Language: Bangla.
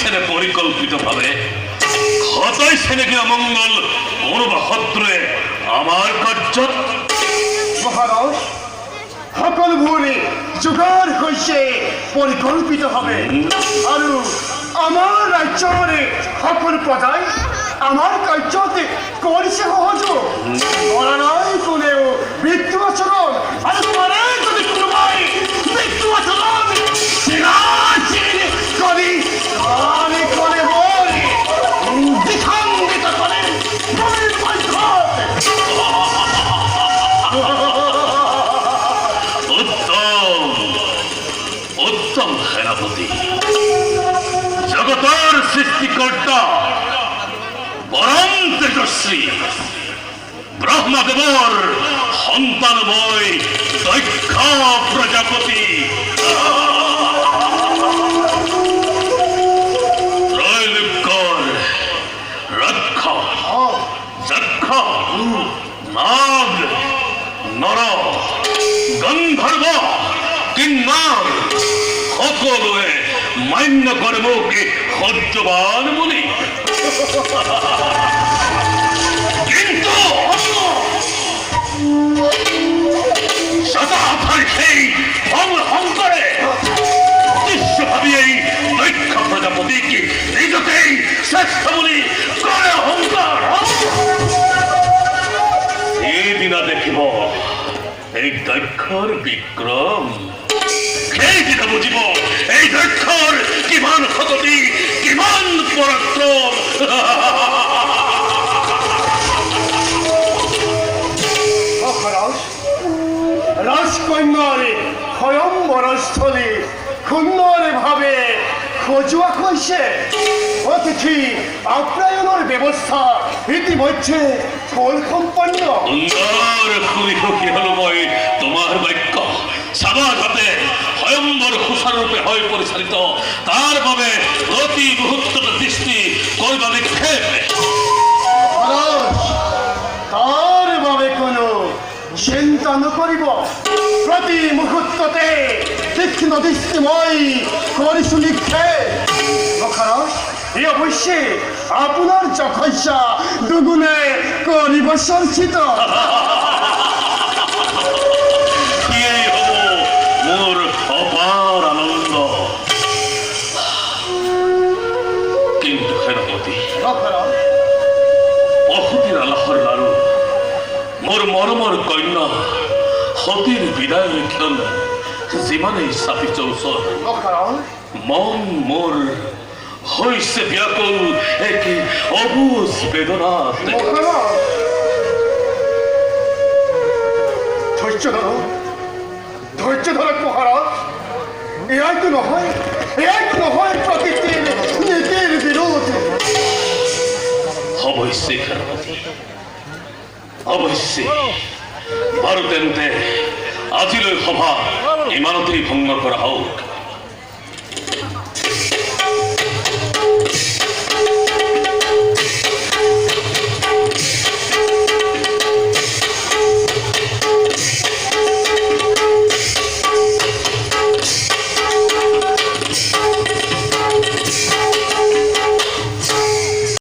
সেনে পরিকল্পিতভাবে কতই সেনে কি অমঙ্গল অনুভদ্রে আমার কার্য মহারাজ সকল ভুলি জোগাড় হয়েছে পরিকল্পিত হবে আর আমার রাজ্যরে সকল প্রজাই আমার কার্যতে করেছে সহযোগ বলা নয় কোনেও মৃত্যু আচরণ আর পরে যদি কোনোবাই মৃত্যু আচরণ করি আমি করে বলি বিখণ্ডিত করে উত্তম সেনাপতি জগতের সৃষ্টিকর্তা পরম তেজস্বী ব্রহ্মদেবর সন্তানময় দক্ষ প্রজাপতি ত্রৈলোক্যর রক্ষা যক্ষ নাগ নর গন্ধর্ব কিন্নর সকলে মান্য কর্মকে সহ্যবান বলি কিন্তু সদাফল সেই অহংকারে দৃশ্য ভাবিয়েই দক্ষ প্রজাপতিকে নিজকেই শ্রেষ্ঠ বলি করে অহংকার এদিনা দেখিব এই দক্ষর বিক্রম সেইদিনা বুঝিব এই দক্ষর কিমান শক্তি কিমান পরাক্রম রাজকন্যারে স্বয়ংবরস্থলে সুন্দরে ভাবে খোঁজোয়া কইছে অতিথি আপ্যায়নের ব্যবস্থা ইতিমধ্যে কোল সম্পন্ন সুন্দর খুবই সুখী হল মই তোমার বাক্য সমাজ হাতে স্বয়ম্বর সুচারূপে হয় পরিচালিত তার বাবে প্রতি মুহূর্তটা দৃষ্টি করবা নিক্ষেপ তার বাবে কোনো চিন্তা নকরিব প্রতি মুহূর্ততে তীক্ষ্ণ দৃষ্টিময় করিছু নিক্ষেপ মহারাজ এই অবশ্যে আপনার যখইসা দুগুণে করিব সঞ্চিত মোর অপার আনন্দ কিন্তু সেনাপতি অহতির আলাহর লারু মোর মরমর কন্যা সতীর বিদায় লক্ষণ যিমানেই চাপি চৌচৰ মন মোৰ হৈছে ব্যাকুল এক অবুজ বেদনাত ধৈর্য ধরক মহারাজ এয়াই তো নহয় প্রকৃতির নীতির বিরোধ অবশ্যই সেনাপতি অবশ্যই ভারতেন্তে আজিলৈ সভা ইমানতেই ভংগ কৰা হোক